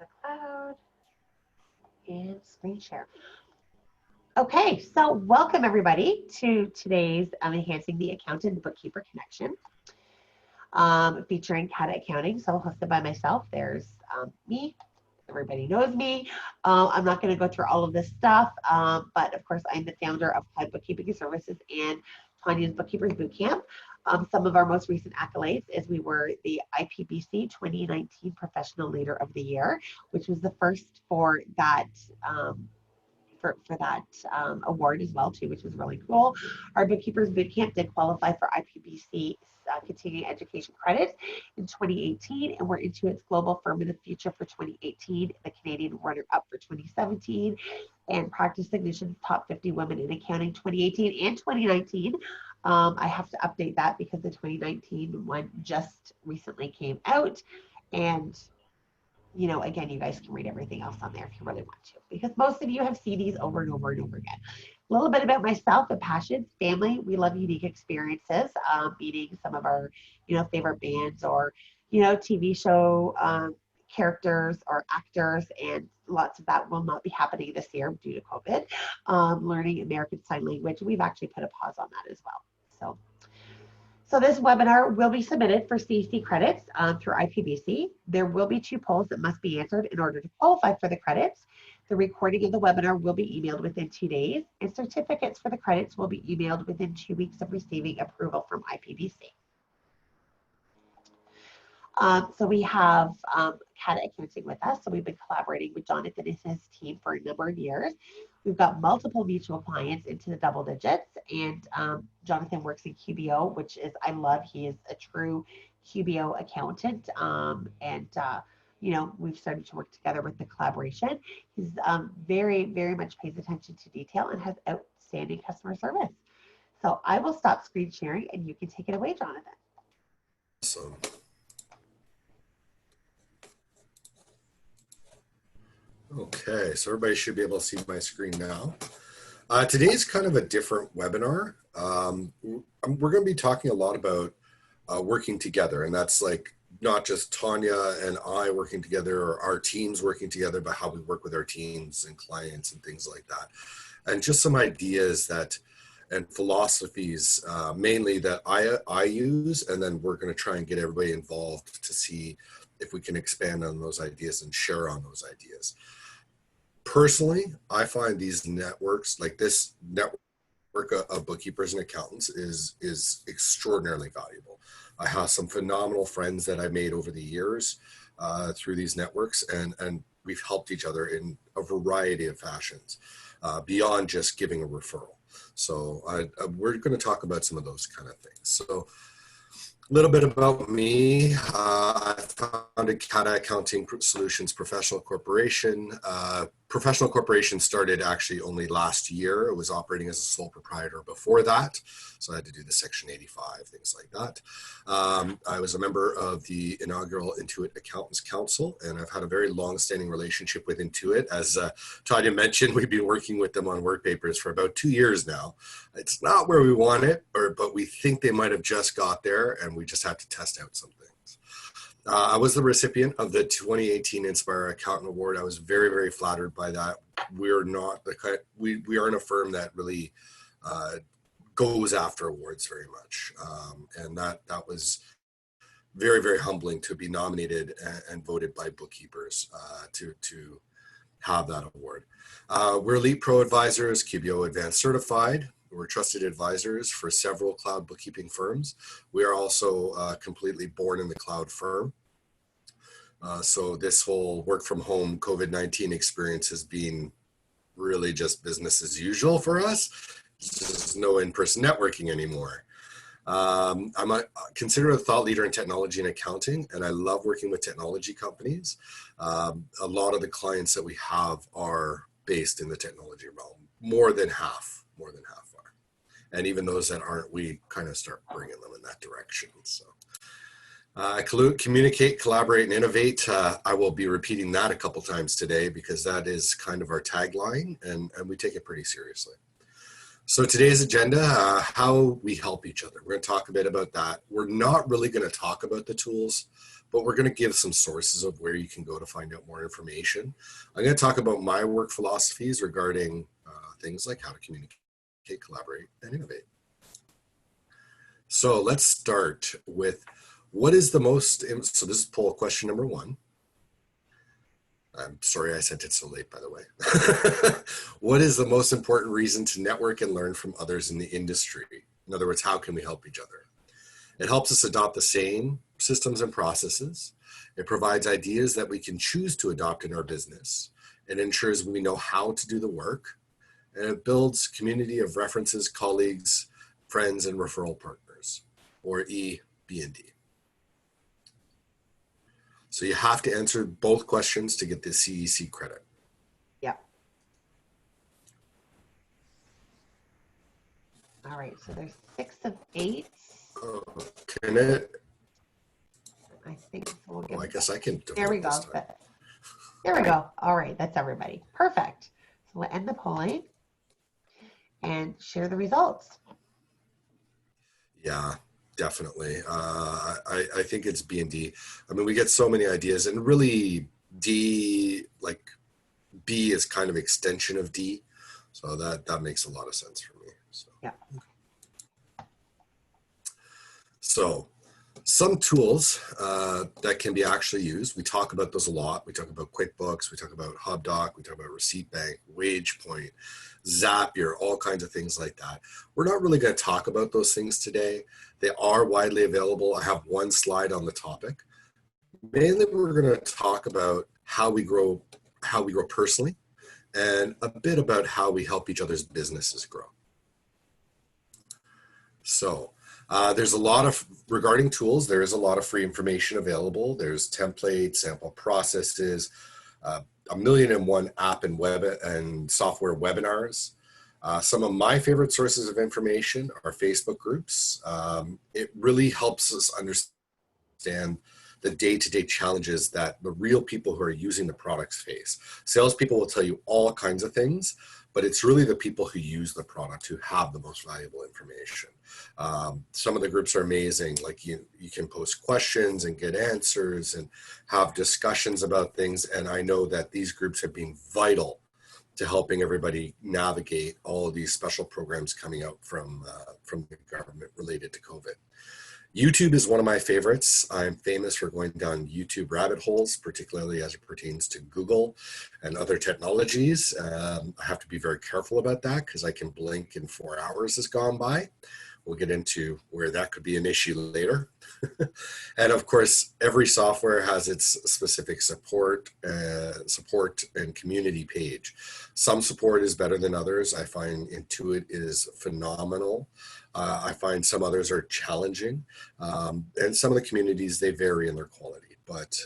the cloud and screen share. Okay, so welcome everybody to today's Enhancing the Accountant Bookkeeper Connection, featuring Kata Accounting, so hosted by myself. There's me. Everybody knows me. I'm not going to go through all of this stuff, but of course, I'm the founder of Cloud Bookkeeping Services and Tanya's Bookkeepers Bootcamp. Some of our most recent accolades is we were the IPBC 2019 Professional Leader of the Year, which was the first for that award as well too, which was really cool. Our Bookkeepers Bootcamp did qualify for IPBC continuing education credit in 2018, and we're into its Global Firm of the Future for 2018, the Canadian runner-up for 2017, and Practice Ignition's Top 50 Women in Accounting 2018 and 2019. I have to update that because the 2019 one just recently came out, and you know, again, you guys can read everything else on there if you really want to, because most of you have seen these over and over and over again. A little bit about myself and passions, family. We love unique experiences, meeting some of our, favorite bands or, TV show characters or actors, and lots of that will not be happening this year due to COVID. Learning American Sign Language. We've actually put a pause on that as well. So this webinar will be submitted for CC credits through IPBC. There will be 2 polls that must be answered in order to qualify for the credits. The recording of the webinar will be emailed within 2 days, and certificates for the credits will be emailed within 2 weeks of receiving approval from IPBC. So we have Kata Accounting with us. So we've been collaborating with Jonathan and his team for a number of years. We've got multiple mutual clients into the double digits, and Jonathan works in QBO, which is, I love, he is a true QBO accountant. We've started to work together with the collaboration. He's very, very much pays attention to detail and has outstanding customer service. So I will stop screen sharing and you can take it away, Jonathan. Awesome. Okay, so everybody should be able to see my screen now. Today's kind of a different webinar. We're going to be talking a lot about working together, and that's like not just Tanya and I working together or our teams working together, but how we work with our teams and clients and things like that. And just some ideas and philosophies mainly that I use, and then we're going to try and get everybody involved to see if we can expand on those ideas and share on those ideas. Personally, I find these networks, like this network of bookkeepers and accountants, is extraordinarily valuable. I have some phenomenal friends that I made over the years through these networks, and we've helped each other in a variety of fashions beyond just giving a referral. So we're going to talk about some of those kind of things. So a little bit about me. I founded Kata Accounting Solutions Professional Corporation. Professional corporation started actually only last year. It was operating as a sole proprietor before that, so I had to do the Section 85, things like that. I was a member of the inaugural Intuit Accountants Council, and I've had a very long-standing relationship with Intuit. As Tanya mentioned, we've been working with them on work papers for about 2 years now. It's not where we want it, but we think they might have just got there, and we just have to test out some things. I was the recipient of the 2018 Inspire Accountant Award. I was very, very flattered by that. We're not we aren't a firm that really goes after awards very much, and that was very, very humbling to be nominated and voted by bookkeepers to have that award. We're Elite ProAdvisors, QBO Advanced Certified. We're trusted advisors for several cloud bookkeeping firms. We are also completely born in the cloud firm. So this whole work from home COVID-19 experience has been really just business as usual for us. There's no in-person networking anymore. I'm considered a thought leader in technology and accounting, and I love working with technology companies. A lot of the clients that we have are based in the technology realm. More than half are. And even those that aren't, we kind of start bringing them in that direction. So communicate, collaborate, and innovate. I will be repeating that a couple times today because that is kind of our tagline, and we take it pretty seriously. So today's agenda, how we help each other. We're going to talk a bit about that. We're not really going to talk about the tools but we're going to give some sources of where you can go to find out more information. I'm going to talk about my work philosophies regarding things like how to communicate, collaborate, and innovate. So let's start with what is the most, so this is poll question number 1. I'm sorry I sent it so late, by the way. What is the most important reason to network and learn from others in the industry? In other words, how can we help each other? It helps us adopt the same systems and processes. It provides ideas that we can choose to adopt in our business. It ensures we know how to do the work. And it builds community of references, colleagues, friends, and referral partners, or E, B, and D. So you have to answer both questions to get the CEC credit. Yeah. All right, so there's 6 of 8. Can it? I think so we'll give I guess I can. There we go. There we go. All right, that's everybody. Perfect. So we'll end the polling and share the results. Yeah. Definitely. I think it's B and D. I mean, we get so many ideas, and really D, like B is kind of extension of D. So that makes a lot of sense for me. So. Yeah. So some tools that can be actually used, we talk about those a lot. We talk about QuickBooks, we talk about HubDoc, we talk about Receipt Bank, WagePoint, Zapier, all kinds of things like that. We're not really going to talk about those things today. They are widely available. I have one slide on the topic. Mainly, we're going to talk about how we grow personally, and a bit about how we help each other's businesses grow. So there's a lot of, regarding tools, there is a lot of free information available. There's templates, sample processes, 1,000,001 app and web and software webinars. Some of my favorite sources of information are Facebook groups. It really helps us understand the day-to-day challenges that the real people who are using the products face. Salespeople will tell you all kinds of things, but it's really the people who use the product who have the most valuable information. Some of the groups are amazing. Like you can post questions and get answers and have discussions about things. And I know that these groups have been vital to helping everybody navigate all of these special programs coming out from the government related to COVID. YouTube is one of my favorites. I'm famous for going down YouTube rabbit holes, particularly as it pertains to Google and other technologies. I have to be very careful about that because I can blink and 4 hours has gone by. We'll get into where that could be an issue later. And of course, every software has its specific support and community page. Some support is better than others. I find Intuit is phenomenal. I find some others are challenging. And some of the communities, they vary in their quality. But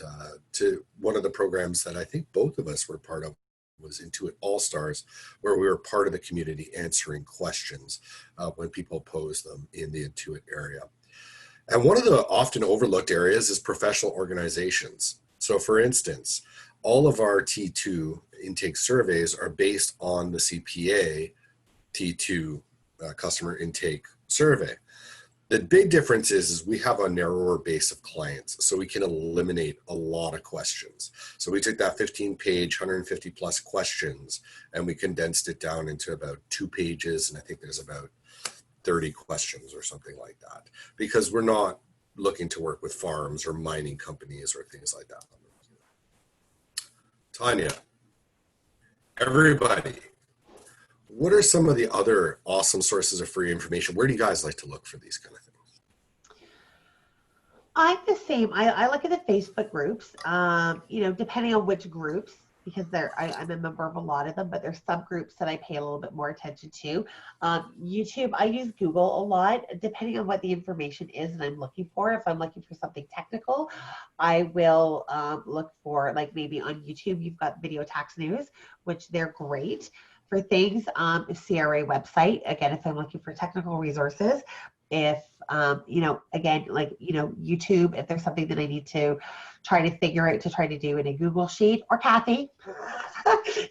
to one of the programs that I think both of us were part of was Intuit All-Stars, where we were part of the community answering questions when people pose them in the Intuit area. And one of the often overlooked areas is professional organizations. So for instance, all of our T2 intake surveys are based on the CPA T2 customer intake survey. The big difference is we have a narrower base of clients, so we can eliminate a lot of questions. So we took that 15-page, 150 plus questions, and we condensed it down into about 2 pages, and I think there's about 30 questions or something like that, because we're not looking to work with farms or mining companies or things like that. Tanya, everybody, what are some of the other awesome sources of free information? Where do you guys like to look for these kind of things? I'm the same. I look at the Facebook groups, depending on which groups, because I'm a member of a lot of them, but there's some groups that I pay a little bit more attention to. YouTube, I use Google a lot, depending on what the information is that I'm looking for. If I'm looking for something technical, I will look for, like maybe on YouTube, you've got Video Tax News, which they're great for things. CRA website, again, if I'm looking for technical resources. If, YouTube, if there's something that I need to try to figure out to try to do in a Google sheet, or Kathy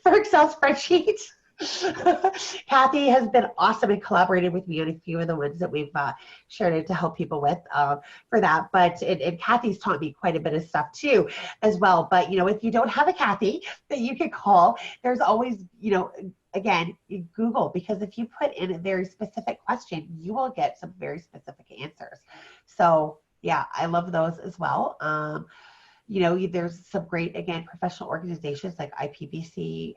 for Excel spreadsheets. Kathy has been awesome and collaborated with me on a few of the ones that we've shared it to help people with for that. But and Kathy's taught me quite a bit of stuff too as well. But, you know, if you don't have a Kathy that you can call, there's always, you know, again, Google, because if you put in a very specific question, you will get some very specific answers. So yeah, I love those as well. You know, there's some great, again, professional organizations like IPBC.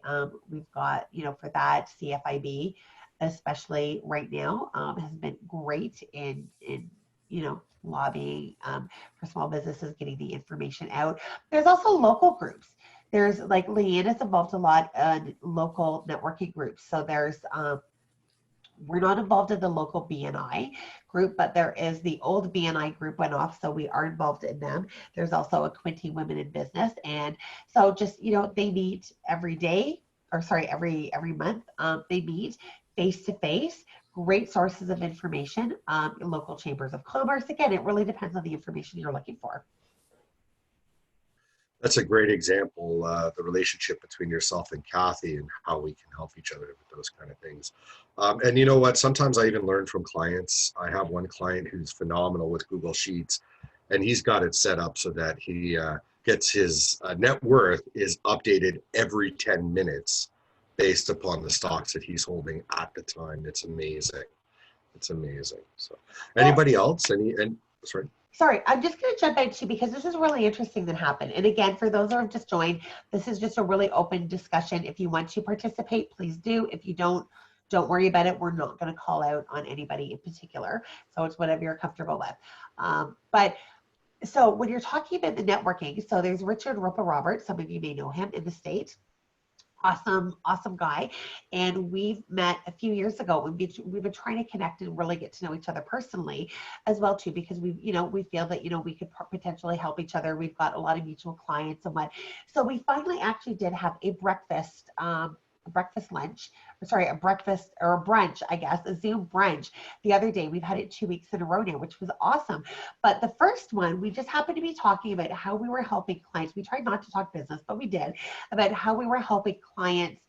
We've got, you know, for that, CFIB, especially right now, has been great in you know, lobbying for small businesses, getting the information out. There's also local groups. There's like Leanne is involved a lot in local networking groups. So there's we're not involved in the local BNI group, but there is the old BNI group went off, so we are involved in them. There's also a Quinty Women in Business, and so just, you know, they meet every day, or sorry, every month. They meet face to face. Great sources of information. Local chambers of commerce. Again, it really depends on the information you're looking for. That's a great example, the relationship between yourself and Kathy and how we can help each other with those kind of things. And you know what? Sometimes I even learn from clients. I have one client who's phenomenal with Google Sheets, and he's got it set up so that he gets his net worth is updated every 10 minutes based upon the stocks that he's holding at the time. It's amazing. It's amazing. So anybody else? Sorry. Sorry, I'm just going to jump into, because this is really interesting that happened. And again, for those who have just joined, this is just a really open discussion. If you want to participate, please do. If you don't worry about it. We're not going to call out on anybody in particular. So it's whatever you're comfortable with. But so when you're talking about the networking, so there's Richard Roper Roberts. Some of you may know him in the States. Awesome guy. And we've met a few years ago. We've been trying to connect and really get to know each other personally as well too, because we feel that, we could potentially help each other. We've got a lot of mutual clients and what. So we finally actually did have a breakfast, a breakfast or a brunch, I guess, a Zoom brunch the other day. We've had it 2 weeks in a row now, which was awesome. But the first one, we just happened to be talking about how we were helping clients. We tried not to talk business, but we did, about how we were helping clients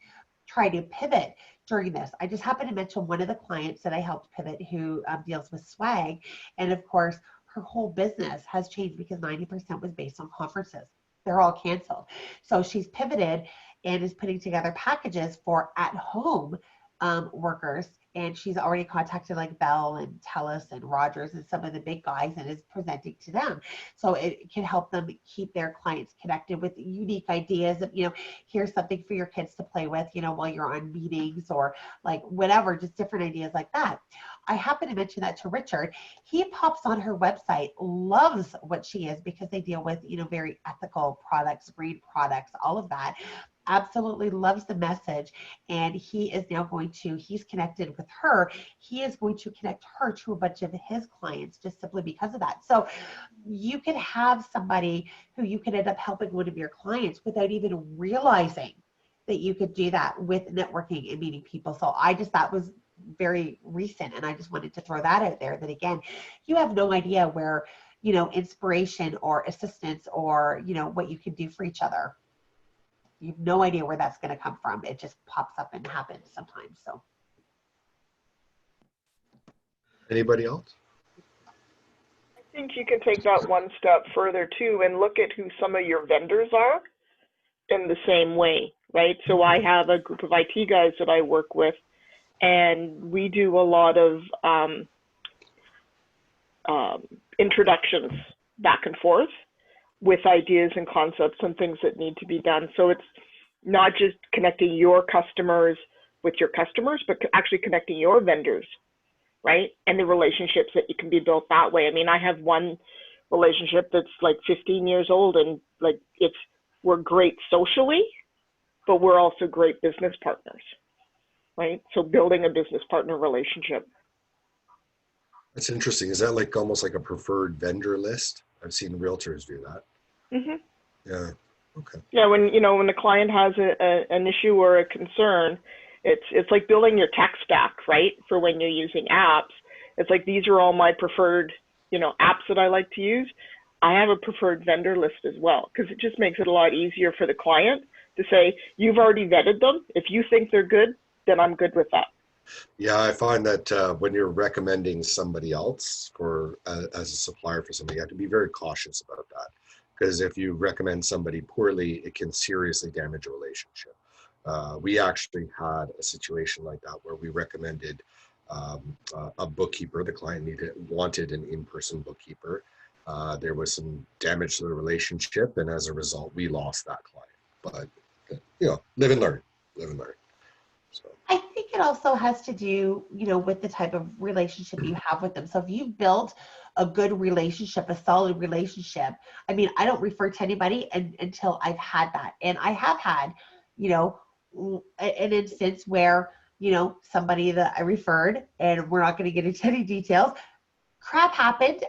try to pivot during this. I just happened to mention one of the clients that I helped pivot who deals with swag. And of course, her whole business has changed because 90% was based on conferences. They're all canceled. So she's pivoted and is putting together packages for at-home workers. And she's already contacted like Bell and Telus and Rogers and some of the big guys and is presenting to them. So it can help them keep their clients connected with unique ideas of, here's something for your kids to play with, while you're on meetings or like whatever, just different ideas like that. I happen to mention that to Richard. He pops on her website, loves what she is because they deal with, very ethical products, green products, all of that. Absolutely loves the message. And he is now he's connected with her. He is going to connect her to a bunch of his clients just simply because of that. So you could have somebody who you could end up helping one of your clients without even realizing that you could do that with networking and meeting people. So that was very recent. And I just wanted to throw that out there that again, you have no idea where, inspiration or assistance or, what you can do for each other. You have no idea where that's going to come from. It just pops up and happens sometimes. So, anybody else? I think you can take that one step further too and look at who some of your vendors are in the same way, right? So I have a group of IT guys that I work with, and we do a lot of introductions back and forth with ideas and concepts and things that need to be done. So it's not just connecting your customers with your customers, but actually connecting your vendors, right? And the relationships that you can be built that way. I mean, I have one relationship that's like 15 years old, and like we're great socially, but we're also great business partners, right? So building a business partner relationship. That's interesting. Is that like almost like a preferred vendor list? I've seen realtors do that. Mm-hmm. Yeah. Okay. Yeah. When the client has an issue or a concern, it's like building your tech stack, right? For when you're using apps, it's like, these are all my preferred, apps that I like to use. I have a preferred vendor list as well, because it just makes it a lot easier for the client to say, you've already vetted them. If you think they're good, then I'm good with that. Yeah, I find that when you're recommending somebody else for as a supplier for somebody, you have to be very cautious about that. Because if you recommend somebody poorly, it can seriously damage a relationship. We actually had a situation like that where we recommended a bookkeeper. The client wanted an in-person bookkeeper. There was some damage to the relationship, and as a result, we lost that client. But live and learn. Live and learn. So. I think it also has to do, with the type of relationship you have with them. So if you've built a good relationship, a solid relationship, I mean, I don't refer to anybody until I've had that. And I have had, an instance where, somebody that I referred, and we're not going to get into any details, crap happened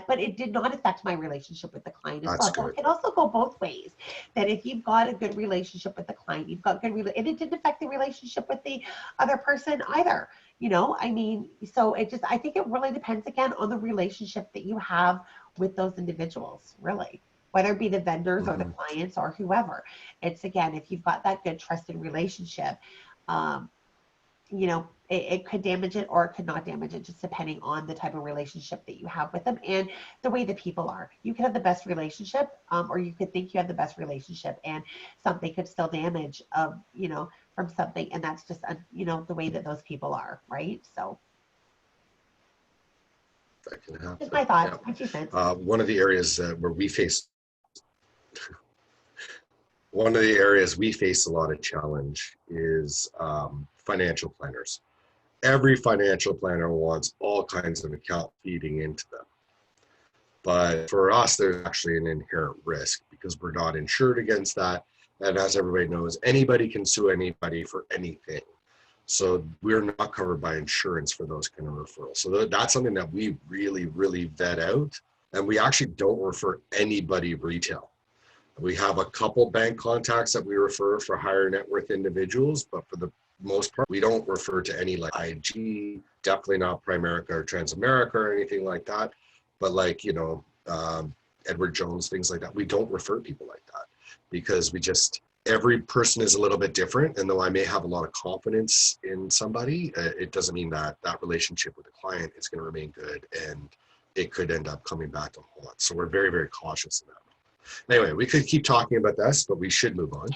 but it did not affect my relationship with the client as That's well. So good. it can also go both ways. That if you've got a good relationship with the client, you've got and it didn't affect the relationship with the other person either. So I think it really depends again on the relationship that you have with those individuals, really. Whether it be the vendors or the clients or whoever. It's again, if you've got that good trusted relationship, it could damage it or it could not damage it, just depending on the type of relationship that you have with them and the way the people are. You could have the best relationship, or you could think you have the best relationship, and something could still damage, from something, and that's just, the way that those people are, right? So That can happen. just my thoughts, my 2 cents. One of the areas where we face one of the areas we face a lot of challenge is financial planners. Every financial planner wants all kinds of account feeding into them. But for us, there's actually an inherent risk because we're not insured against that. And as everybody knows, anybody can sue anybody for anything. So we're not covered by insurance for those kind of referrals. So that's something that we really, really vet out. And we actually don't refer anybody retail. We have a couple bank contacts that we refer for higher net worth individuals, but for the most part, we don't refer to any like IG, definitely not Primerica or Transamerica or anything like that. But like, Edward Jones, things like that. We don't refer people like that because every person is a little bit different. And though I may have a lot of confidence in somebody, it doesn't mean that that relationship with the client is going to remain good, and it could end up coming back to haunt. So we're very, very cautious in that. Anyway, we could keep talking about this, but we should move on.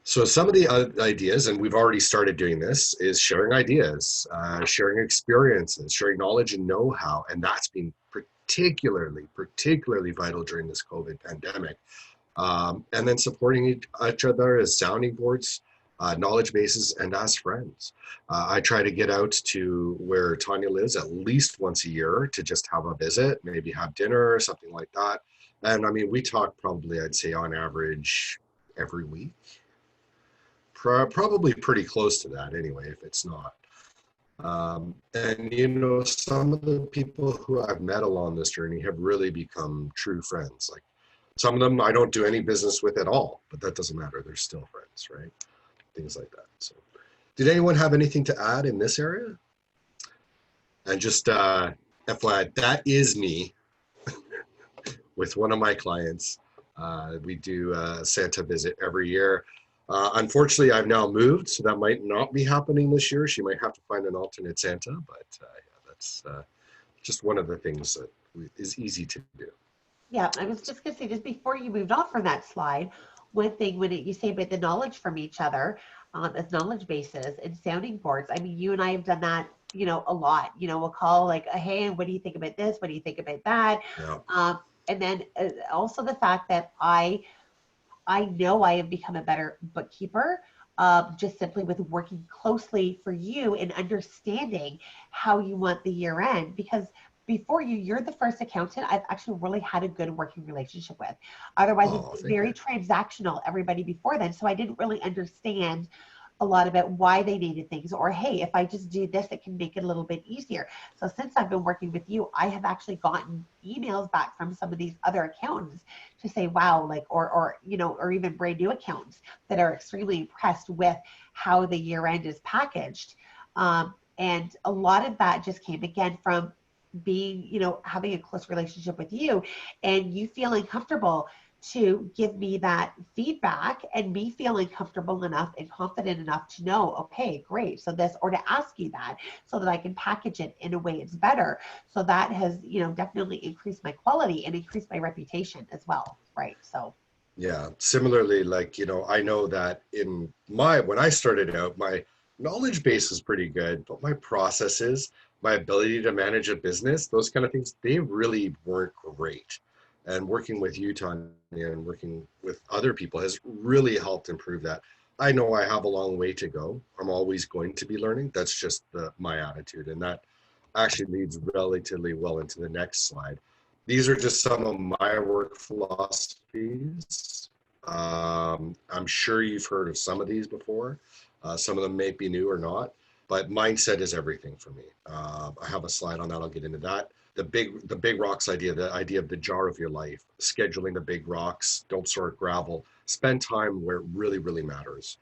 So some of the ideas, and we've already started doing this, is sharing ideas, sharing experiences, sharing knowledge and know-how. And that's been particularly vital during this COVID pandemic. And then supporting each other as sounding boards, knowledge bases, and as friends. I try to get out to where Tanya lives at least once a year to just have a visit, maybe have dinner or something like that. And I mean, we talk probably, I'd say on average, every week. Probably pretty close to that anyway, if it's not. And some of the people who I've met along this journey have really become true friends. Like some of them I don't do any business with at all, but that doesn't matter. They're still friends, right? Things like that. So did anyone have anything to add in this area? And just FYI, that is me. With one of my clients. We do a Santa visit every year. Unfortunately, I've now moved, so that might not be happening this year. She might have to find an alternate Santa, but that's just one of the things that is easy to do. Yeah, I was just going to say, just before you moved off from that slide, one thing you say about the knowledge from each other, as knowledge bases and sounding boards. I mean, you and I have done that, a lot. We'll call like, hey, what do you think about this? What do you think about that? Yeah. And then also the fact that I know I have become a better bookkeeper, just simply with working closely for you and understanding how you want the year end. Because before you're the first accountant I've actually really had a good working relationship with. Otherwise, it's very transactional, everybody before then. So I didn't really understand a lot about why they needed things, or hey, if I just do this, it can make it a little bit easier. So since I've been working with you, I have actually gotten emails back from some of these other accountants to say, wow, like, or even brand new accountants that are extremely impressed with how the year end is packaged. And a lot of that just came again from being, having a close relationship with you and you feeling comfortable to give me that feedback and me feeling comfortable enough and confident enough to know, okay, great. So this, or to ask you that so that I can package it in a way it's better. So that has, definitely increased my quality and increased my reputation as well. Right. So. Yeah. Similarly, like, I know that when I started out, my knowledge base was pretty good, but my processes, my ability to manage a business, those kind of things, they really weren't great. And working with you, Tanya, and working with other people has really helped improve that. I know I have a long way to go. I'm always going to be learning. That's just my attitude. And that actually leads relatively well into the next slide. These are just some of my work philosophies. I'm sure you've heard of some of these before. Some of them may be new or not, but mindset is everything for me. I have a slide on that. I'll get into that. The big rocks idea, the idea of the jar of your life, scheduling the big rocks, don't sort gravel, spend time where it really, really matters.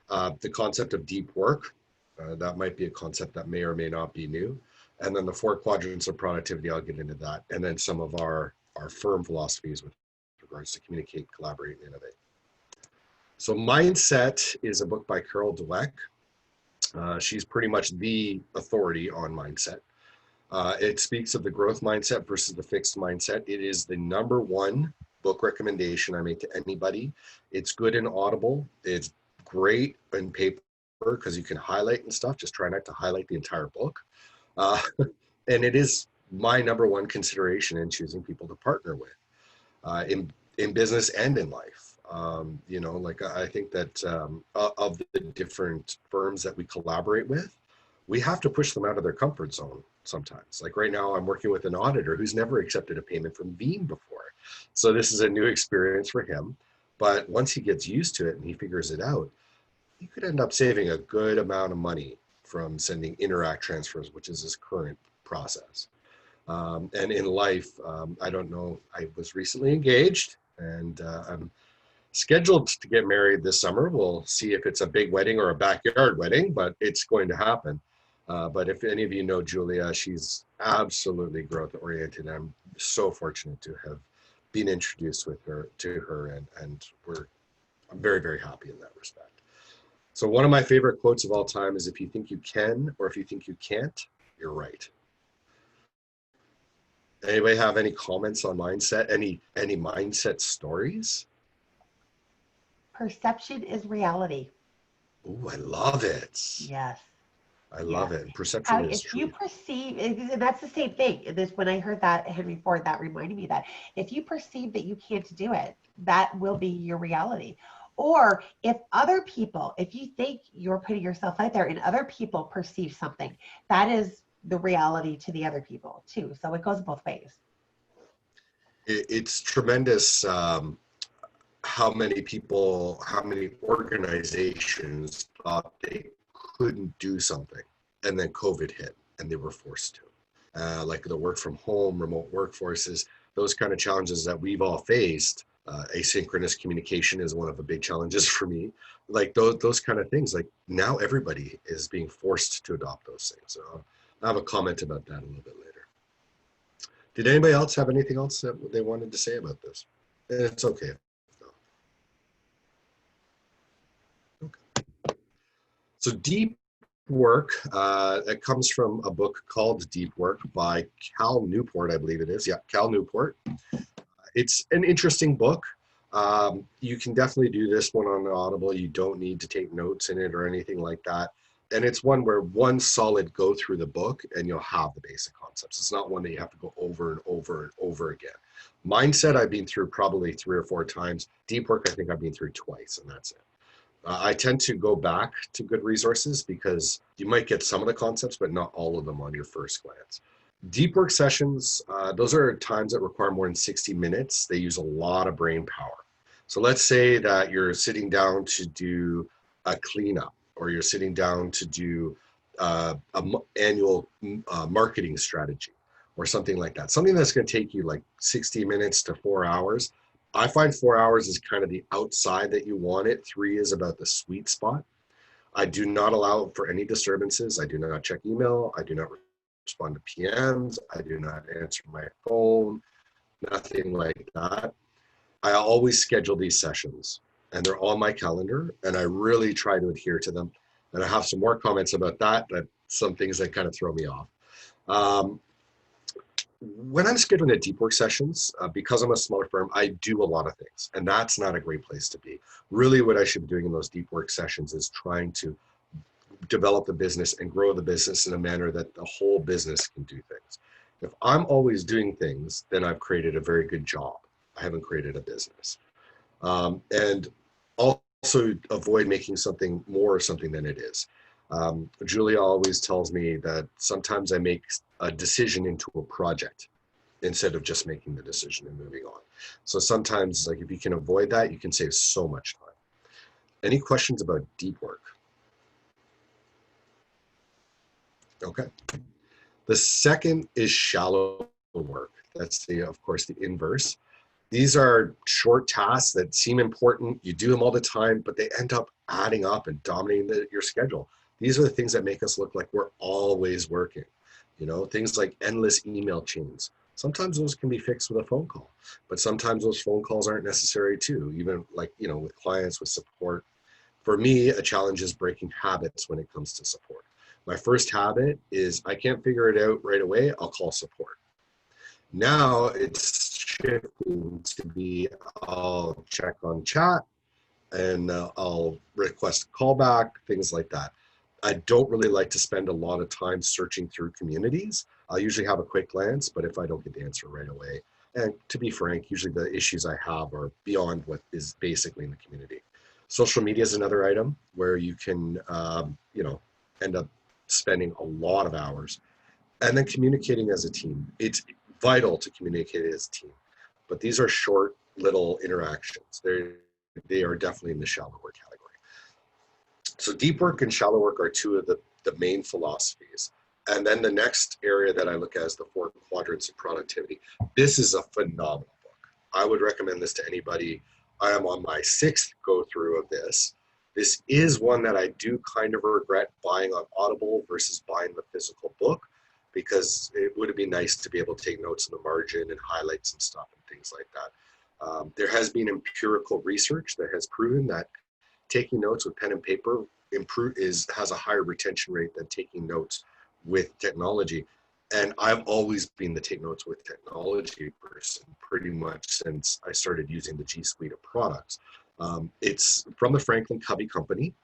The concept of deep work, that might be a concept that may or may not be new. And then the 4 quadrants of productivity, I'll get into that. And then some of our firm philosophies with regards to communicate, collaborate, and innovate. So Mindset is a book by Carole Dweck. She's pretty much the authority on mindset. It speaks of the growth mindset versus the fixed mindset. It is the #1 book recommendation I make to anybody. It's good in Audible. It's great in paper because you can highlight and stuff. Just try not to highlight the entire book. And it is my #1 consideration in choosing people to partner with in business and in life. I think that of the different firms that we collaborate with, we have to push them out of their comfort zone sometimes. Like right now, I'm working with an auditor who's never accepted a payment from Veeam before. So this is a new experience for him. But once he gets used to it and he figures it out, he could end up saving a good amount of money from sending Interact transfers, which is his current process. And in life, I don't know, I was recently engaged and I'm scheduled to get married this summer. We'll see if it's a big wedding or a backyard wedding, but it's going to happen. But if any of you know Julia, she's absolutely growth oriented. I'm so fortunate to have been introduced to her, and I'm very, very happy in that respect. So one of my favorite quotes of all time is, if you think you can, or if you think you can't, you're right. Anybody have any comments on mindset? Any mindset stories? Perception is reality. Oh, I love it. Yes. I love Yes. it. Perception is If true. you perceive, and that's the same thing. When I heard that, Henry Ford, that reminded me that if you perceive that you can't do it, that will be your reality. Or if you think you're putting yourself out there and other people perceive something, that is the reality to the other people too. So it goes both ways. It's tremendous how many organizations thought they couldn't do something, and then COVID hit and they were forced to. Like the work from home, remote workforces, those kind of challenges that we've all faced. Asynchronous communication is one of the big challenges for me. Like those kind of things, like now everybody is being forced to adopt those things. So I have a comment about that a little bit later. Did anybody else have anything else that they wanted to say about this? It's okay. Okay. So deep work, it comes from a book called Deep Work by Cal Newport, I believe it is. Yeah, Cal Newport. It's an interesting book. You can definitely do this one on Audible. You don't need to take notes in it or anything like that. And it's one where one solid go through the book and you'll have the basic concepts. It's not one that you have to go over and over and over again. Mindset, I've been through probably 3 or 4 times. Deep work, I think I've been through twice, and that's it. I tend to go back to good resources because you might get some of the concepts, but not all of them on your first glance. Deep work sessions, those are times that require more than 60 minutes. They use a lot of brain power. So let's say that you're sitting down to do a cleanup, or you're sitting down to do an annual marketing strategy or something like that. Something that's going to take you like 60 minutes to 4 hours. I find 4 hours is kind of the outside that you want it. 3 is about the sweet spot. I do not allow for any disturbances. I do not check email. I do not respond to PMs. I do not answer my phone, nothing like that. I always schedule these sessions, and they're on my calendar, and I really try to adhere to them. And I have some more comments about that, but some things that kind of throw me off. When I'm scheduling the deep work sessions, because I'm a smaller firm, I do a lot of things, and that's not a great place to be. Really, what I should be doing in those deep work sessions is trying to develop the business and grow the business in a manner that the whole business can do things. If I'm always doing things, then I've created a very good job. I haven't created a business. And also avoid making something more something than it is. Julia always tells me that sometimes I make a decision into a project instead of just making the decision and moving on. So sometimes, like, if you can avoid that, you can save so much time. Any questions about deep work? Okay. The second is shallow work. That's of course, the inverse. These are short tasks that seem important. You do them all the time, but they end up adding up and dominating your schedule. These are the things that make us look like we're always working. Things like endless email chains. Sometimes those can be fixed with a phone call, but sometimes those phone calls aren't necessary too, even like, with clients, with support. For me, a challenge is breaking habits when it comes to support. My first habit is I can't figure it out right away, I'll call support. Now it's shifting to be, I'll check on chat and I'll request a callback, things like that. I don't really like to spend a lot of time searching through communities. I'll usually have a quick glance, but if I don't get the answer right away, and to be frank, usually the issues I have are beyond what is basically in the community. Social media is another item where you can, end up spending a lot of hours. And then communicating as a team. It's vital to communicate as a team. But these are short little interactions. They are definitely in the shallow work category. So deep work and shallow work are two of the main philosophies. And then the next area that I look at is the 4 Quadrants of Productivity. This is a phenomenal book. I would recommend this to anybody. I am on my 6th go through of this. This is one that I do kind of regret buying on Audible versus buying the physical book, because it would have been nice to be able to take notes in the margin and highlight some stuff and things like that. There has been empirical research that has proven that taking notes with pen and paper has a higher retention rate than taking notes with technology. And I've always been the take notes with technology person pretty much since I started using the G Suite of products. It's from the Franklin Covey company.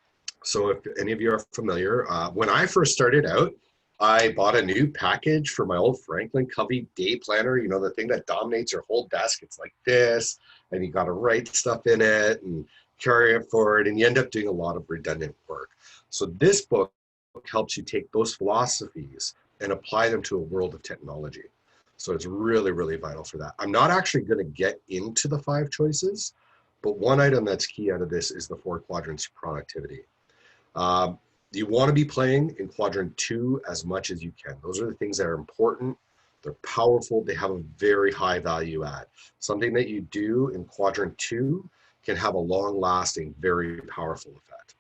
So if any of you are familiar, when I first started out, I bought a new package for my old Franklin Covey day planner, the thing that dominates your whole desk. It's like this, and you got to write stuff in it and carry it forward, and you end up doing a lot of redundant work. So this book helps you take those philosophies and apply them to a world of technology. So it's really, really vital for that. I'm not actually going to get into the 5 choices, but one item that's key out of this is the 4 Quadrants of Productivity. You want to be playing in quadrant 2 as much as you can. Those are the things that are important. They're powerful. They have a very high value add. Something that you do in quadrant 2 can have a long-lasting, very powerful effect.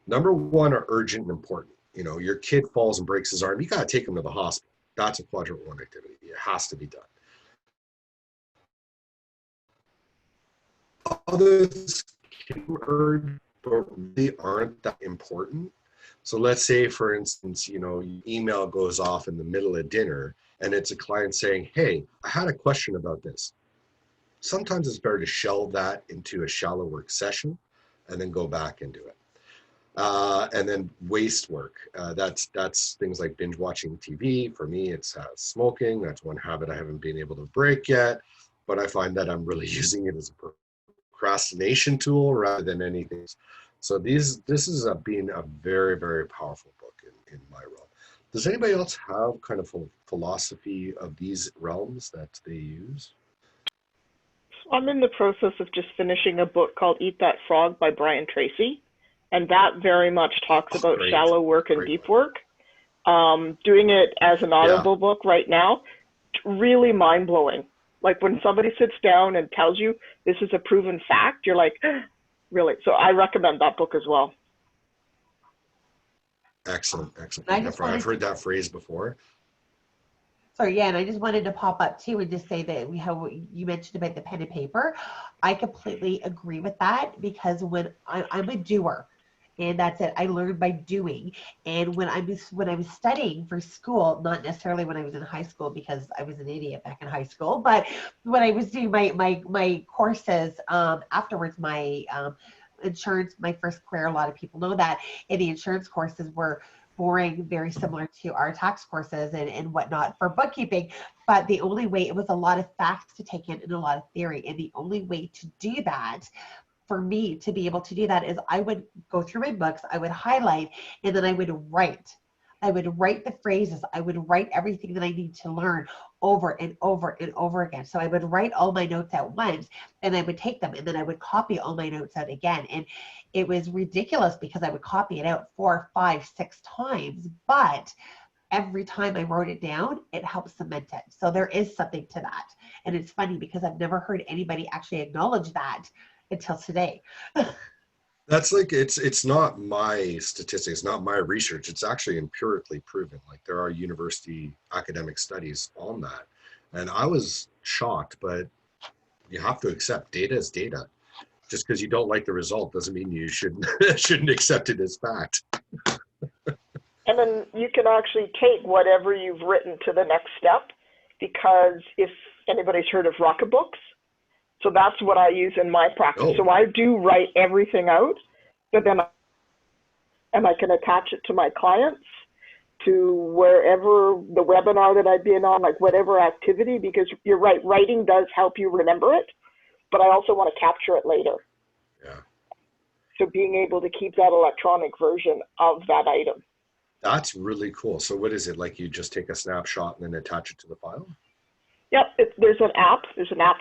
Number 1 are urgent and important. Your kid falls and breaks his arm. You got to take him to the hospital. That's a quadrant 1 activity. It has to be done. Others can be urgent, but really aren't that important. So let's say, for instance, your email goes off in the middle of dinner and it's a client saying, hey, I had a question about this. Sometimes it's better to shelve that into a shallow work session and then go back and do it. And then waste work. That's things like binge watching TV. For me, it's smoking. That's one habit I haven't been able to break yet, but I find that I'm really using it as a procrastination tool rather than anything. So this is been a very, very powerful book in my realm. Does anybody else have kind of a philosophy of these realms that they use? I'm in the process of just finishing a book called Eat That Frog by Brian Tracy. And that very much talks about shallow work and deep work. Doing it as an Audible book right now, really mind-blowing. Like when somebody sits down and tells you this is a proven fact, you're like, really? So I recommend that book as well. Excellent. I've heard that phrase before. Sorry, yeah, and I just wanted to pop up too and just say that how you mentioned about the pen and paper. I completely agree with that because I'm a doer, and that's it. I learned by doing. And when I was studying for school, not necessarily when I was in high school because I was an idiot back in high school, but when I was doing my courses afterwards, my insurance, my first career, a lot of people know that, and the insurance courses were boring, very similar to our tax courses and whatnot for bookkeeping. But the only way, it was a lot of facts to take in and a lot of theory. And the only way to do that, for me to be able to do that, is I would go through my books, I would highlight, and then I would write. I would write the phrases. I would write everything that I need to learn over and over and over again. So I would write all my notes at once, and I would take them, and then I would copy all my notes out again. And it was ridiculous because I would copy it out 4, 5, 6 times, but every time I wrote it down, it helped cement it. So there is something to that. And it's funny because I've never heard anybody actually acknowledge that until today. That's like, it's not my statistics, not my research. It's actually empirically proven. Like there are university academic studies on that. And I was shocked, but you have to accept data as data. Just because you don't like the result doesn't mean you shouldn't accept it as fact. And then you can actually take whatever you've written to the next step, because if anybody's heard of Rocketbooks, so that's what I use in my practice. Oh. So I do write everything out, but then and I can attach it to my clients, to wherever the webinar that I've been on, like whatever activity, because you're right, writing does help you remember it, but I also want to capture it later. Yeah. So being able to keep that electronic version of that item. That's really cool. So what is it? Like you just take a snapshot and then attach it to the file? Yep, there's an app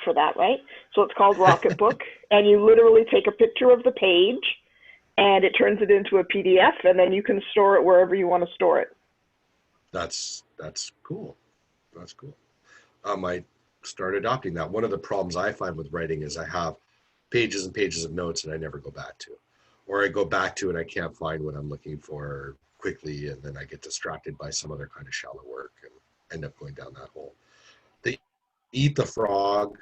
for that, right? So it's called Rocketbook, and you literally take a picture of the page and it turns it into a PDF, and then you can store it wherever you want to store it. That's cool. That's cool. I might start adopting that. One of the problems I find with writing is I have pages and pages of notes and I never go back to, or I go back to and I can't find what I'm looking for quickly, and then I get distracted by some other kind of shallow work and end up going down that hole. The eat the frog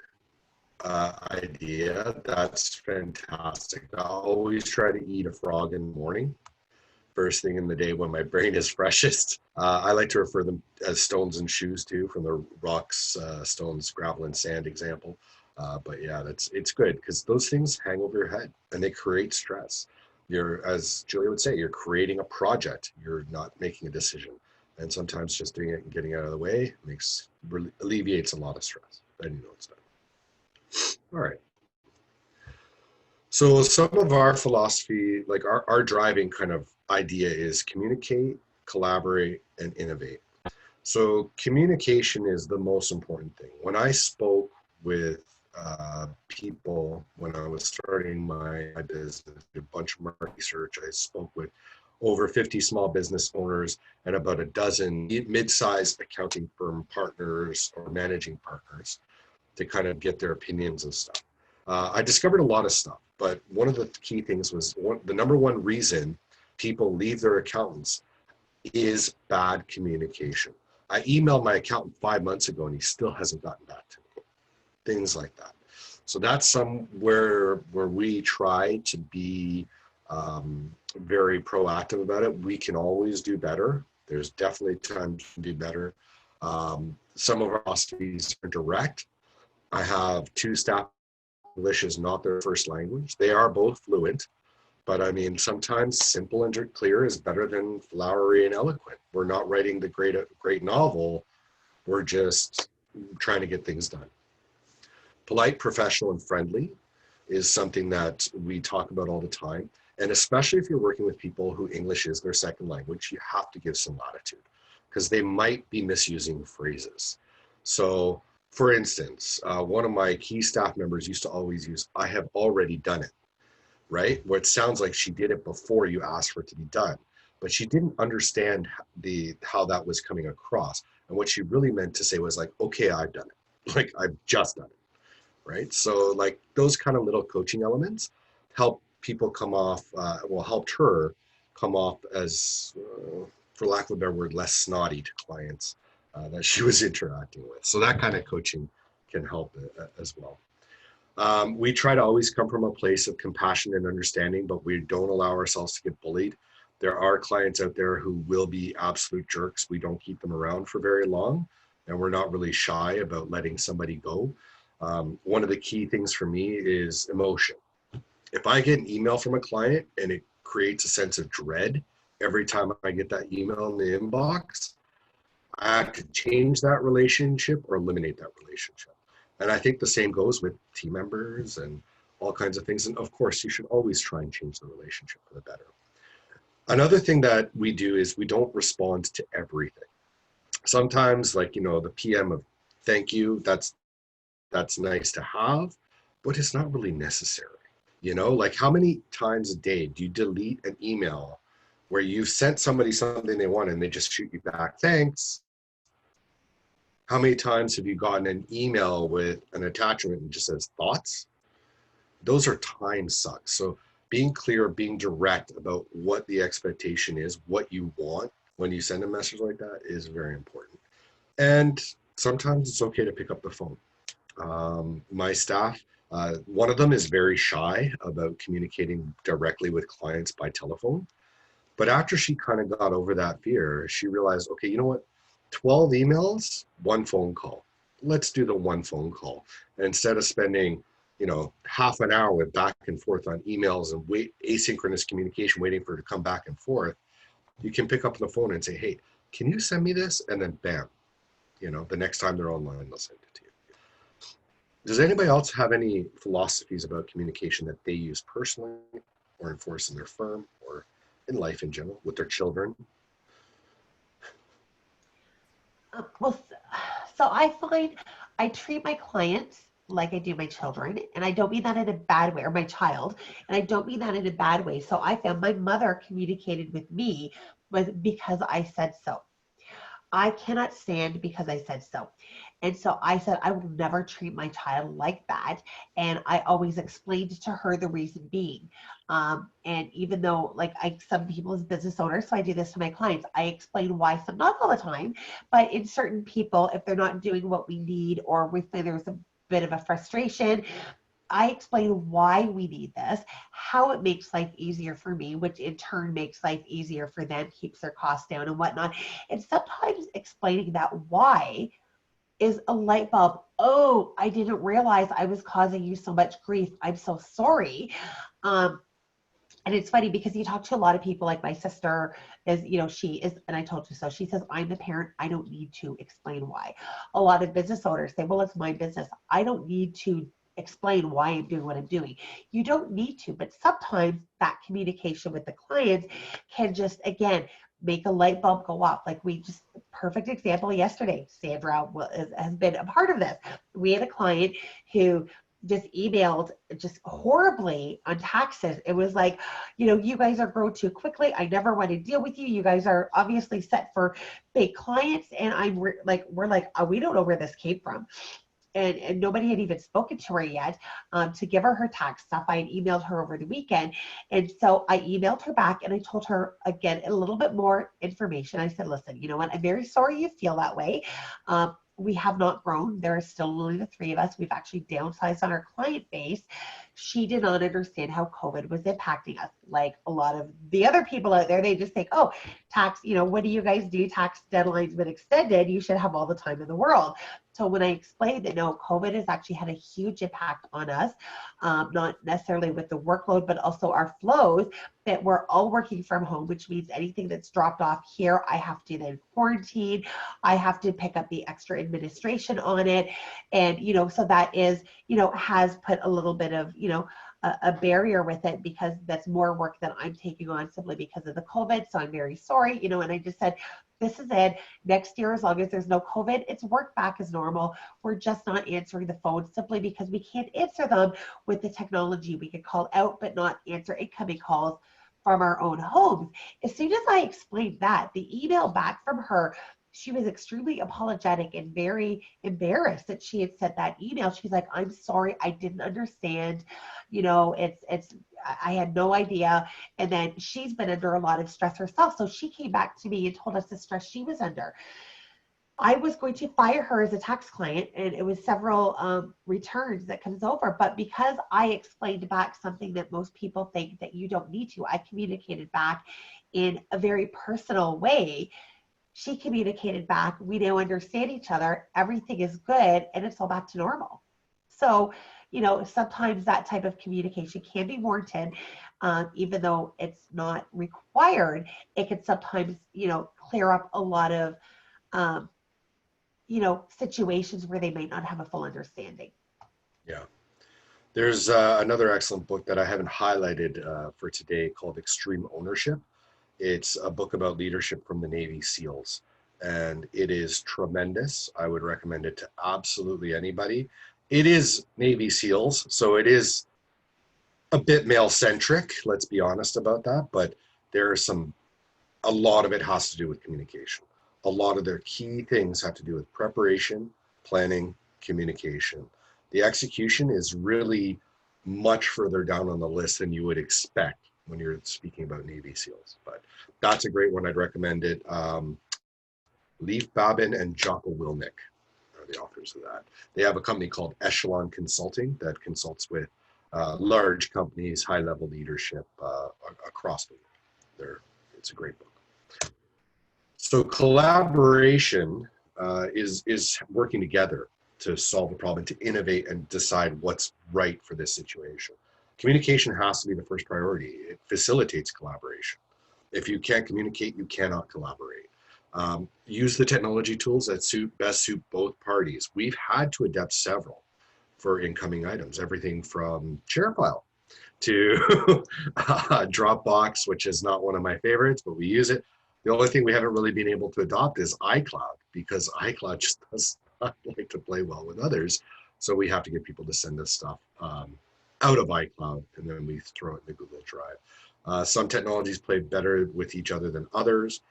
idea, that's fantastic. I always try to eat a frog in the morning, first thing in the day when my brain is freshest. I like to refer them as stones and shoes too, from the rocks, stones, gravel, and sand example. But yeah, it's good because those things hang over your head and they create stress. You're, as Julia would say, you're creating a project. You're not making a decision. And sometimes just doing it and getting out of the way alleviates a lot of stress. Then you know it's done. All right. So some of our philosophy, like our driving kind of idea is communicate, collaborate, and innovate. So communication is the most important thing. When I spoke with people when I was starting my business, did a bunch of market research. I spoke with over 50 small business owners and about a dozen mid-sized accounting firm partners or managing partners to kind of get their opinions and stuff. I discovered a lot of stuff, but one of the key things was the number one reason people leave their accountants is bad communication. I emailed my accountant 5 months ago and he still hasn't gotten back to me. Things like that. So that's somewhere where we try to be very proactive about it. We can always do better. There's definitely time to do better. Some of our philosophies are direct. I have 2 staff. English is not their first language. They are both fluent, but I mean, sometimes simple and clear is better than flowery and eloquent. We're not writing the great novel. We're just trying to get things done. Polite, professional, and friendly is something that we talk about all the time. And especially if you're working with people who English is their second language, you have to give some latitude because they might be misusing phrases. So for instance, one of my key staff members used to always use, I have already done it, right? Where it sounds like she did it before you asked for it to be done, but she didn't understand how that was coming across. And what she really meant to say was like, okay, I've done it. Like I've just done it, right? So like those kind of little coaching elements help people come off, helped her come off as, for lack of a better word, less snotty to clients that she was interacting with. So that kind of coaching can help as well. We try to always come from a place of compassion and understanding, but we don't allow ourselves to get bullied. There are clients out there who will be absolute jerks. We don't keep them around for very long, and we're not really shy about letting somebody go. One of the key things for me is emotion. If I get an email from a client and it creates a sense of dread every time I get that email in the inbox, I have to change that relationship or eliminate that relationship. And I think the same goes with team members and all kinds of things. And of course, you should always try and change the relationship for the better. Another thing that we do is we don't respond to everything. Sometimes, like, the PM of thank you, that's nice to have, but it's not really necessary. Like, how many times a day do you delete an email where you've sent somebody something they want and they just shoot you back, thanks? How many times have you gotten an email with an attachment and just says thoughts? Those are time sucks. So being clear, being direct about what the expectation is, what you want when you send a message like that is very important. And sometimes it's okay to pick up the phone. My staff, one of them is very shy about communicating directly with clients by telephone. But after she kind of got over that fear, she realized, okay, you know what? 12 emails, one phone call. Let's do the one phone call. And instead of spending, half an hour with back and forth on emails and asynchronous communication, waiting for it to come back and forth, you can pick up the phone and say, hey, can you send me this? And then bam, the next time they're online, they'll send it to you. Does anybody else have any philosophies about communication that they use personally or enforce in their firm or in life in general with their children? Well, so I find I treat my clients like I do my children, and I don't mean that in a bad way, or my child, and I don't mean that in a bad way. So I found my mother communicated with me because I said so. I cannot stand because I said so. And so I said, I will never treat my child like that. And I always explained to her the reason being. And even though, like, some people as business owners, so I do this to my clients, I explain why, some, not all the time, but in certain people, if they're not doing what we need, or we feel there's a bit of a frustration, I explain why we need this, how it makes life easier for me, which in turn makes life easier for them, keeps their costs down and whatnot. And sometimes explaining that why is a light bulb. Oh, I didn't realize I was causing you so much grief. I'm so sorry. And it's funny because you talk to a lot of people, like my sister is, she is, and I told you so. She says, I'm the parent. I don't need to explain why. A lot of business owners say, well, it's my business. I don't need to explain why I'm doing what I'm doing. You don't need to, but sometimes that communication with the clients can just, again, make a light bulb go off. Like, perfect example yesterday, Sandra has been a part of this. We had a client who just emailed just horribly on taxes. It was like, you guys are growing too quickly. I never want to deal with you. You guys are obviously set for big clients. And we're like, oh, we don't know where this came from. And nobody had even spoken to her yet to give her tax stuff. I had emailed her over the weekend. And so I emailed her back and I told her, again, a little bit more information. I said, listen, you know what? I'm very sorry you feel that way. We have not grown. There are still only the three of us. We've actually downsized on our client base. She did not understand how COVID was impacting us. Like a lot of the other people out there, they just think, oh, tax, what do you guys do? Tax deadline's been extended. You should have all the time in the world. So when I explained that, no, COVID has actually had a huge impact on us, not necessarily with the workload, but also our flows, that we're all working from home, which means anything that's dropped off here, I have to then quarantine. I have to pick up the extra administration on it. And, so that is, has put a little bit of, a barrier with it, because that's more work that I'm taking on simply because of the COVID. So I'm very sorry, and I just said, this is it. Next year, as long as there's no COVID, it's work back as normal. We're just not answering the phone simply because we can't answer them with the technology. We can call out, but not answer incoming calls from our own homes. As soon as I explained that, the email back from her, she was extremely apologetic and very embarrassed that she had sent that email. She's like, I'm sorry, I didn't understand. I had no idea. And then she's been under a lot of stress herself. So she came back to me and told us the stress she was under. I was going to fire her as a tax client, and it was several returns that comes over. But because I explained back something that most people think that you don't need to, I communicated back in a very personal way. She communicated back. We now understand each other. Everything is good, and it's all back to normal. So, sometimes that type of communication can be warranted, even though it's not required. It can sometimes, clear up a lot of um, situations where they might not have a full understanding. Yeah. There's another excellent book that I haven't highlighted for today called Extreme Ownership. It's a book about leadership from the Navy SEALs, and it is tremendous. I would recommend it to absolutely anybody. It is Navy SEALs, so it is a bit male-centric, let's be honest about that, but there are a lot of it has to do with communication. A lot of their key things have to do with preparation, planning, communication. The execution is really much further down on the list than you would expect when you're speaking about Navy SEALs, but that's a great one. I'd recommend it. Leif Babin and Jocko Willink are the authors of that. They have a company called Echelon Consulting that consults with large companies, high-level leadership across the world. It's a great book. So collaboration is working together to solve a problem, to innovate and decide what's right for this situation. Communication has to be the first priority. It facilitates collaboration. If you can't communicate, you cannot collaborate. Use the technology tools that best suit both parties. We've had to adapt several for incoming items, everything from ShareFile to Dropbox, which is not one of my favorites, but we use it. The only thing we haven't really been able to adopt is iCloud, because iCloud just does not like to play well with others. So we have to get people to send us stuff out of iCloud, and then we throw it in the Google Drive. Some technologies play better with each other than others.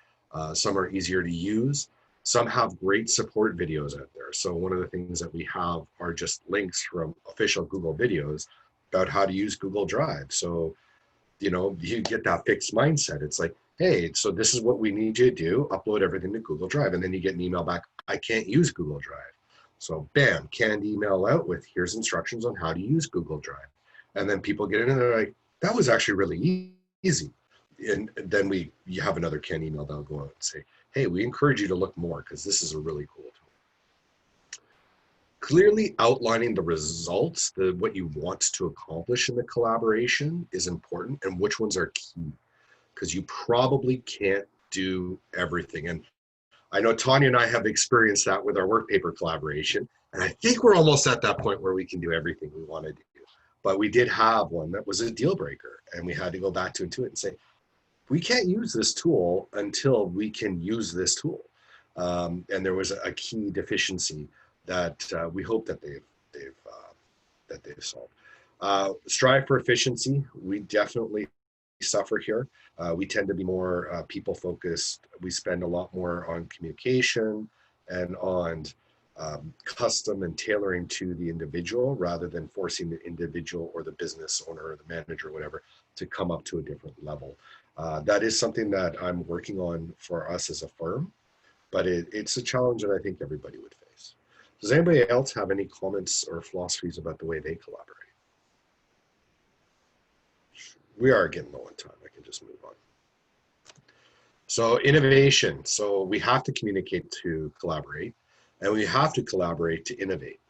Some are easier to use. Some have great support videos out there. So one of the things that we have are just links from official Google videos about how to use Google Drive. So, you get that fixed mindset. It's like, hey, so this is what we need you to do, upload everything to Google Drive. And then you get an email back, I can't use Google Drive. So bam, canned email out with here's instructions on how to use Google Drive. And then people get in and they're like, that was actually really easy. And then you have another canned email that'll go out and say, hey, we encourage you to look more because this is a really cool tool. Clearly outlining the results, what you want to accomplish in the collaboration is important, and which ones are key, because you probably can't do everything. And I know Tanya and I have experienced that with our work paper collaboration, and I think we're almost at that point where we can do everything we want to do. But we did have one that was a deal breaker, and we had to go back to it and say, we can't use this tool until we can use this tool. And there was a key deficiency that we hope that they've solved. Strive for efficiency. We definitely suffer here. We tend to be more people focused. We spend a lot more on communication and on custom and tailoring to the individual, rather than forcing the individual or the business owner or the manager or whatever to come up to a different level. That is something that I'm working on for us as a firm, but it's a challenge that I think everybody would face. Does anybody else have any comments or philosophies about the way they collaborate? We are getting low on time. I can just move on. So innovation. So we have to communicate to collaborate, and we have to collaborate to innovate.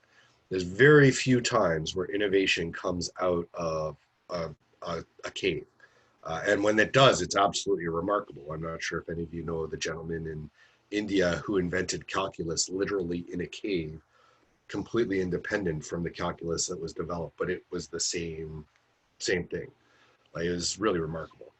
There's very few times where innovation comes out of a cave. And when it does, it's absolutely remarkable. I'm not sure if any of you know the gentleman in India who invented calculus literally in a cave, completely independent from the calculus that was developed, but it was the same thing. Like, it was really remarkable.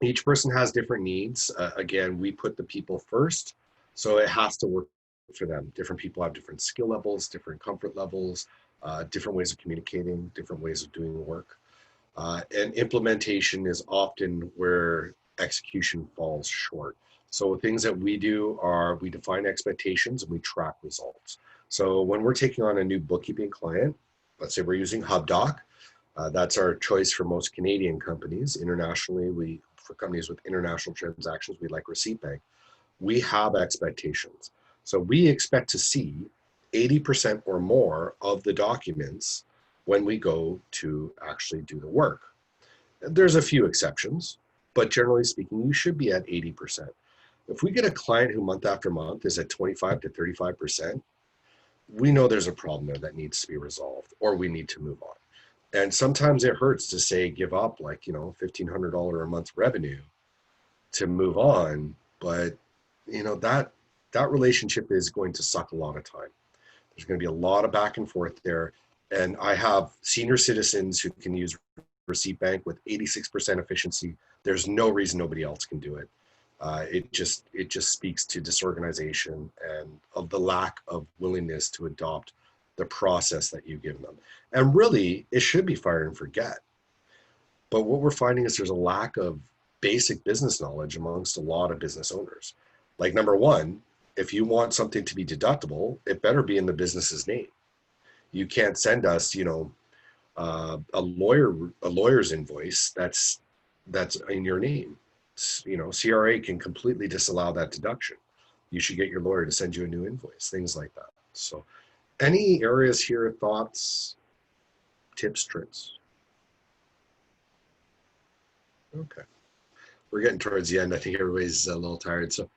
Each person has different needs. Again, we put the people first, so it has to work for them. Different people have different skill levels, different comfort levels, different ways of communicating, different ways of doing work. And implementation is often where execution falls short. So things that we do are we define expectations and we track results. So when we're taking on a new bookkeeping client, let's say we're using HubDoc, that's our choice for most Canadian companies. Internationally, for companies with international transactions, we like Receipt Bank. we have expectations. So we expect to see 80% or more of the documents when we go to actually do the work. There's a few exceptions, but generally speaking, you should be at 80%. If we get a client who month after month is at 25 to 35%, we know there's a problem there that needs to be resolved, or we need to move on. And sometimes it hurts to say, give up like, $1,500 a month revenue to move on. But, that relationship is going to suck a lot of time. There's going to be a lot of back and forth there. And I have senior citizens who can use Receipt Bank with 86% efficiency. There's no reason nobody else can do it. It just speaks to disorganization and of the lack of willingness to adopt the process that you give them. And really, it should be fire and forget. But what we're finding is there's a lack of basic business knowledge amongst a lot of business owners. Like, number one, if you want something to be deductible, it better be in the business's name. You can't send us, a lawyer's invoice that's in your name. CRA can completely disallow that deduction. You should get your lawyer to send you a new invoice, things like that. So any areas here, thoughts, tips, tricks? Okay. We're getting towards the end. I think everybody's a little tired. So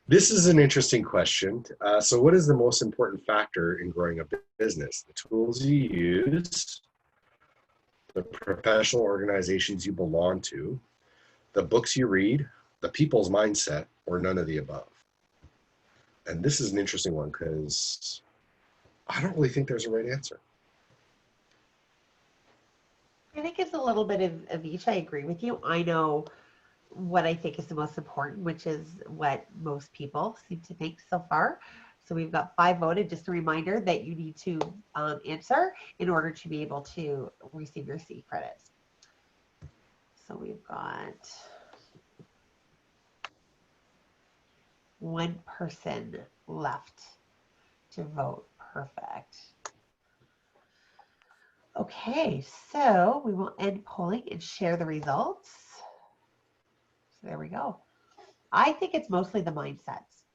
this is an interesting question. So what is the most important factor in growing a business? The tools you use, the professional organizations you belong to, the books you read, the people's mindset, or none of the above? And this is an interesting one because I don't really think there's a right answer. I think it's a little bit of each. I agree with you. I know what I think is the most important, which is what most people seem to think so far. So we've got 5 voted. Just a reminder that you need to answer in order to be able to receive your C credits. So we've got 1 person left to vote. Perfect. Okay, so we will end polling and share the results. So there we go. I think it's mostly the mindsets.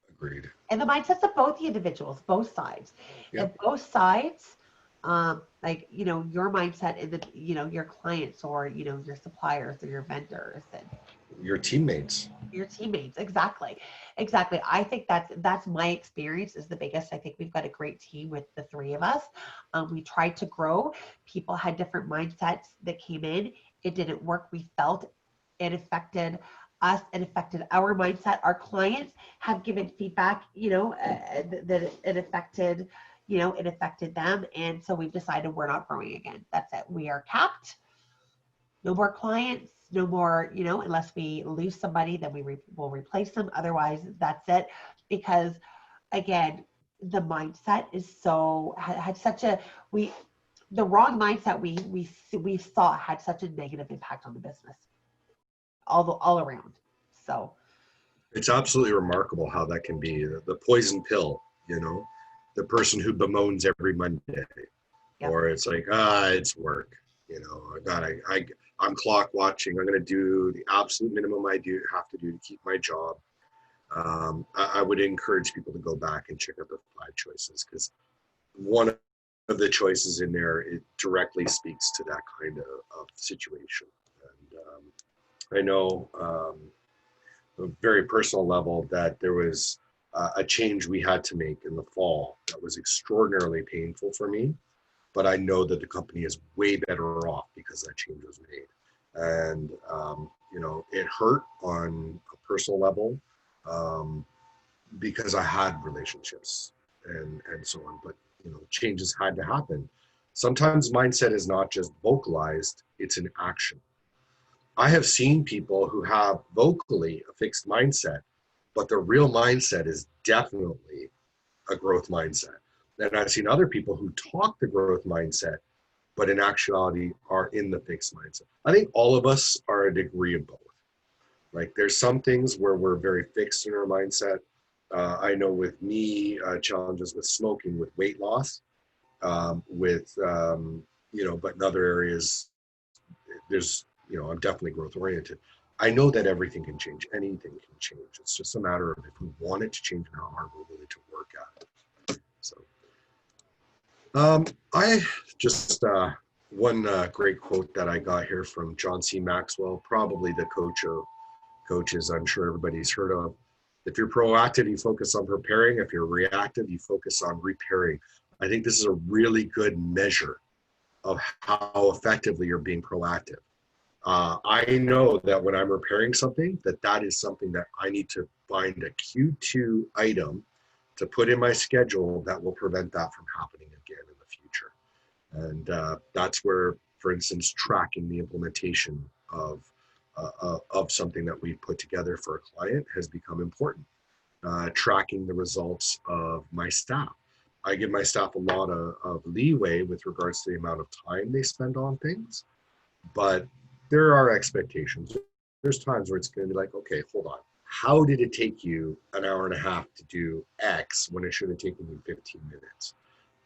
Agreed. And the mindsets of both the individuals, both sides. Yep. If both sides, your mindset and your clients or, your suppliers or your vendors and your teammates. Exactly. I think that's my experience is the biggest. I think we've got a great team with the 3 of us. We tried to grow. People had different mindsets that came in. It didn't work. We felt it affected us. It affected our mindset. Our clients have given feedback, that it affected, it affected them. And so we've decided we're not growing again. That's it. We are capped. No more clients, no more, unless we lose somebody, then we will replace them. Otherwise, that's it. Because again, the mindset is had such a, the wrong mindset we saw had such a negative impact on the business all around. So it's absolutely remarkable how that can be the poison pill, the person who bemoans every Monday. Yep. Or it's like, it's work. I'm clock watching. I'm going to do the absolute minimum I have to do to keep my job. I would encourage people to go back and check out the 5 choices because one of the choices in there, it directly speaks to that kind of situation. And I know on a very personal level that there was a change we had to make in the fall that was extraordinarily painful for me. But I know that the company is way better off because that change was made. And, it hurt on a personal level because I had relationships and so on. But, changes had to happen. Sometimes mindset is not just vocalized, it's an action. I have seen people who have vocally a fixed mindset, but the real mindset is definitely a growth mindset. And I've seen other people who talk the growth mindset, but in actuality are in the fixed mindset. I think all of us are a degree of both. Like there's some things where we're very fixed in our mindset. I know with me, challenges with smoking, with weight loss, but in other areas, there's, I'm definitely growth oriented. I know that everything can change. Anything can change. It's just a matter of if we want it to change and how hard we're willing to work at it. So, I just, one great quote that I got here from John C. Maxwell, probably the coach of coaches I'm sure everybody's heard of. If you're proactive, you focus on preparing. If you're reactive, you focus on repairing. I think this is a really good measure of how effectively you're being proactive. I know that when I'm repairing something, that is something that I need to find a Q2 item to put in my schedule that will prevent that from happening again in the future. And that's where, for instance, tracking the implementation of something that we've put together for a client has become important. Tracking the results of my staff. I give my staff a lot of leeway with regards to the amount of time they spend on things, but there are expectations. There's times where it's going to be like, okay, hold on. How did it take you an hour and a half to do X when it should have taken you 15 minutes?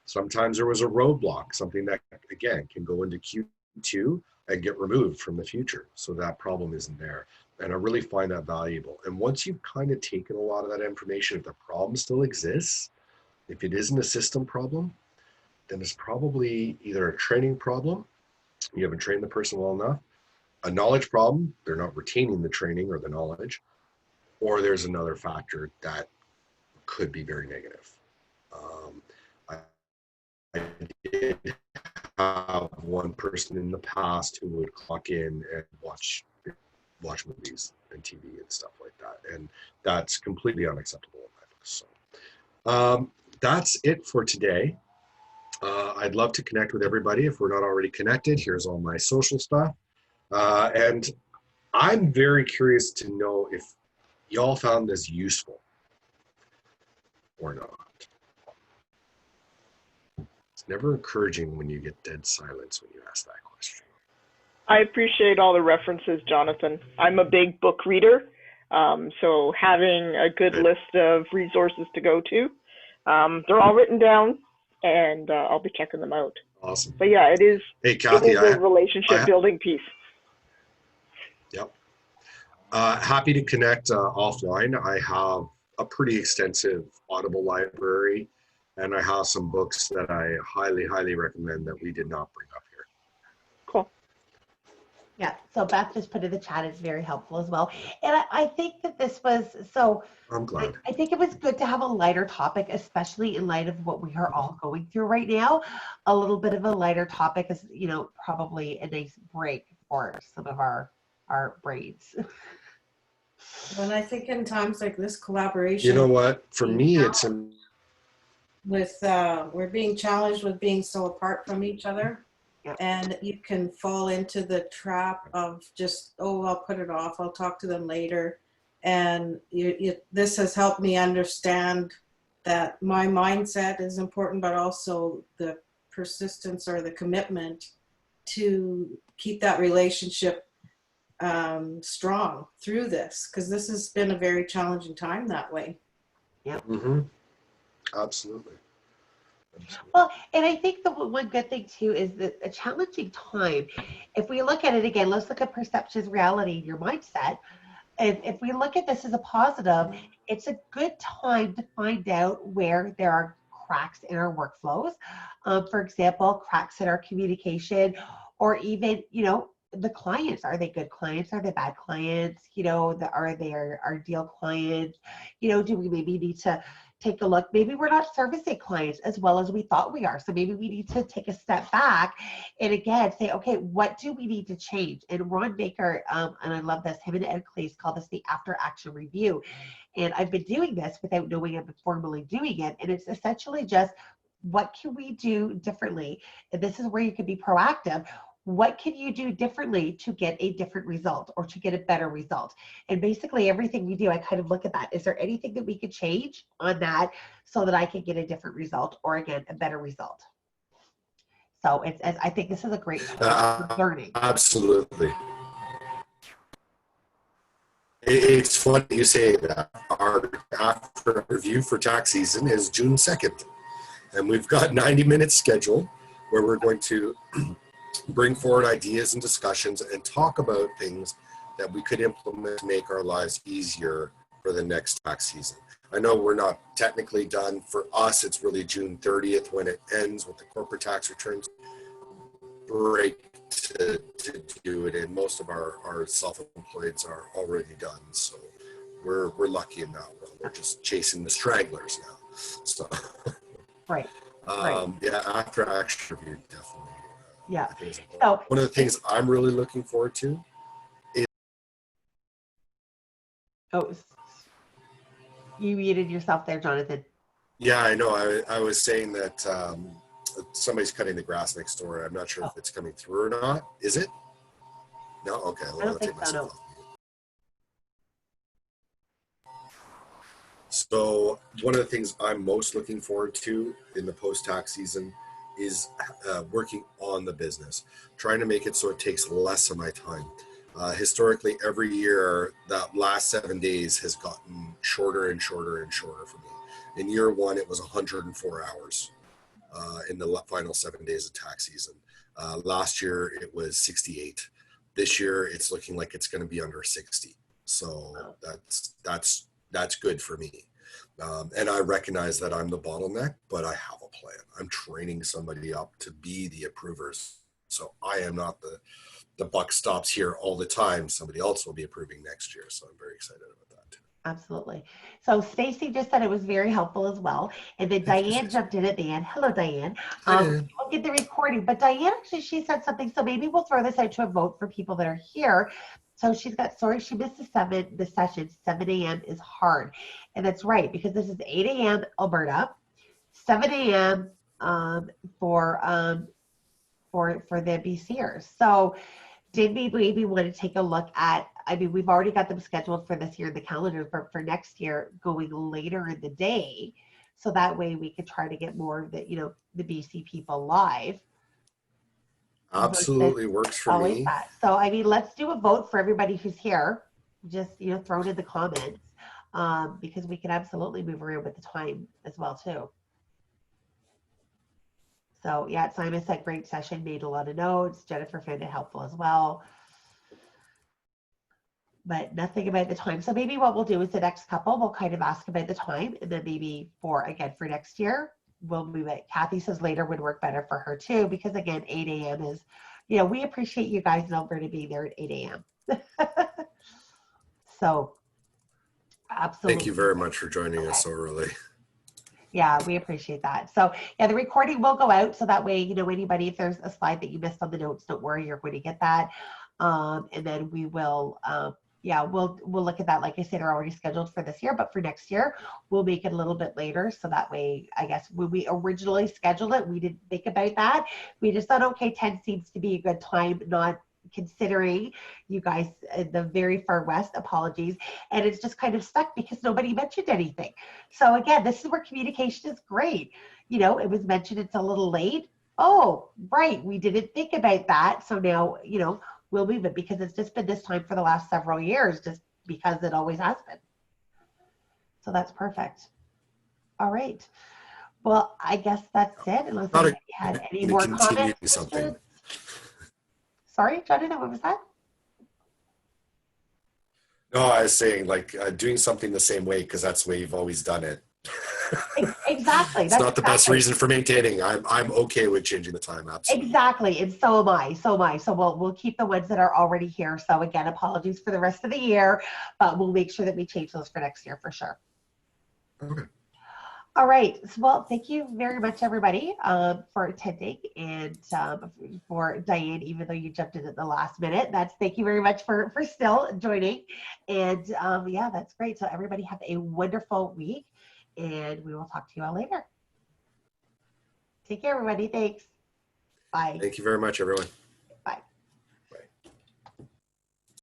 Sometimes there was a roadblock, something that, again, can go into Q2 and get removed from the future. So that problem isn't there. And I really find that valuable. And once you've kind of taken a lot of that information, if the problem still exists, if it isn't a system problem, then it's probably either a training problem, you haven't trained the person well enough, a knowledge problem, they're not retaining the training or the knowledge, or there's another factor that could be very negative. I did have one person in the past who would clock in and watch movies and TV and stuff like that, and that's completely unacceptable in my books. So that's it for today. I'd love to connect with everybody. If we're not already connected, here's all my social stuff. And I'm very curious to know if y'all found this useful or not. It's never encouraging when you get dead silence when you ask that question. I appreciate all the references, Jonathan. I'm a big book reader, so having a good list of resources to go to, they're all written down, and I'll be checking them out. Awesome. But yeah, it is, hey, Kathy, it is a relationship building piece. Yep. Happy to connect offline. I have a pretty extensive Audible library, and I have some books that I highly, highly recommend that we did not bring up here. Cool. Yeah, so Beth just put in the chat, it's very helpful as well. And I think that this was, so I'm glad. I think it was good to have a lighter topic, especially in light of what we are all going through right now. A little bit of a lighter topic is, you know, probably a nice break for some of our brains. And I think in times like this, collaboration. You know what? For me, it's with we're being challenged with being so apart from each other. Yep. And you can fall into the trap of just, oh, I'll put it off. I'll talk to them later. And this has helped me understand that my mindset is important, but also the persistence or the commitment to keep that relationship strong through this, because this has been a very challenging time that way. Yeah. Mm-hmm. Absolutely. Well, and I think the one good thing too is that a challenging time, if we look at it again, let's look at perceptions, reality, your mindset. If we look at this as a positive, it's a good time to find out where there are cracks in our workflows. For example, cracks in our communication, or even, you know, the clients. Are they good clients? Are they bad clients? You know, are they our deal clients? You know, do we maybe need to take a look? Maybe we're not servicing clients as well as we thought we are. So maybe we need to take a step back and again say, okay, what do we need to change? And Ron Baker, and I love this, him and Ed Claes call this the after action review. And I've been doing this without knowing I've been formally doing it. And it's essentially just, what can we do differently? And this is where you can be proactive. What can you do differently to get a different result or to get a better result? And basically everything we do, I kind of look at that. Is there anything that we could change on that so that I can get a different result, or again, a better result? So I think this is a great tool for learning. Absolutely. It's funny you say that. Our after review for tax season is June 2nd. And we've got 90 minutes scheduled where we're going to bring forward ideas and discussions and talk about things that we could implement to make our lives easier for the next tax season. I know we're not technically done. For us, it's really June 30th when it ends with the corporate tax returns break to do it, and most of our self-employeds are already done. So we're lucky in that world. We're just chasing the stragglers now. So Right. yeah, after action review, definitely. Yeah. So one of the things I'm really looking forward to is. Oh, you muted yourself there, Jonathan. Yeah, I know. I was saying that somebody's cutting the grass next door. I'm not sure if it's coming through or not. Is it? No? Okay. Well, I don't I'll think take so, myself no. off mute. So one of the things I'm most looking forward to in the post-tax season is working on the business, trying to make it so it takes less of my time. Historically, every year, that last 7 days has gotten shorter and shorter and shorter for me. In year one, it was 104 hours in the final 7 days of tax season. Last year, it was 68. This year, it's looking like it's going to be under 60. So that's good for me. And I recognize that I'm the bottleneck, but I have a plan. I'm training somebody up to be the approvers. So I am not the buck stops here all the time. Somebody else will be approving next year. So I'm very excited about that too. Absolutely. So Stacy just said it was very helpful as well. And then Diane jumped in at the end. Hello, Diane. We'll get the recording, but Diane actually, she said something. So maybe we'll throw this out to a vote for people that are here. So she's got, sorry, she missed the session. 7 a.m. is hard. And that's right, because this is 8 a.m. Alberta, 7 a.m. For the BCers. So did we maybe want to take a look at, I mean, we've already got them scheduled for this year in the calendar, but for next year going later in the day. So that way we could try to get more of the, the BC people live. Absolutely works for me. That. So, I mean, let's do a vote for everybody who's here. Just, throw it in the comments because we can absolutely move around with the time as well, too. So, yeah, Simon said great session, made a lot of notes. Jennifer found it helpful as well. But nothing about the time. So maybe what we'll do is the next couple, we'll kind of ask about the time. And then maybe for next year, we'll move it. Kathy says later would work better for her too, because again, 8 a.m. is, we appreciate you guys in Alberta being there at 8 a.m. So absolutely. Thank you very much for joining us so early. Yeah, we appreciate that. So yeah, the recording will go out. So that way, anybody, if there's a slide that you missed on the notes, don't worry, you're going to get that. And then we will, we'll look at that. Like I said, they're already scheduled for this year, but for next year, we'll make it a little bit later. So that way, I guess when we originally scheduled it, we didn't think about that. We just thought, okay, 10 seems to be a good time, not considering you guys in the very far west, apologies. And it's just kind of stuck because nobody mentioned anything. So again, this is where communication is great. It was mentioned it's a little late. Oh, right. We didn't think about that. So now, we'll move it because it's just been this time for the last several years, just because it always has been. So that's perfect. All right. Well, I guess that's it. Unless anybody had any more comments. Sorry, Jonathan, what was that? No, I was saying doing something the same way because that's the way you've always done it. Exactly. It's not the best reason for maintaining. I'm okay with changing the time. Absolutely. Exactly, and so am I. So we'll keep the ones that are already here. So again, apologies for the rest of the year, but we'll make sure that we change those for next year for sure. Okay. All right. Well, thank you very much, everybody, for attending, and for Diane, even though you jumped in at the last minute. Thank you very much for still joining. And yeah, that's great. So everybody have a wonderful week, and we will talk to you all later. Take care, everybody. Thanks. Bye. Thank you very much, everyone.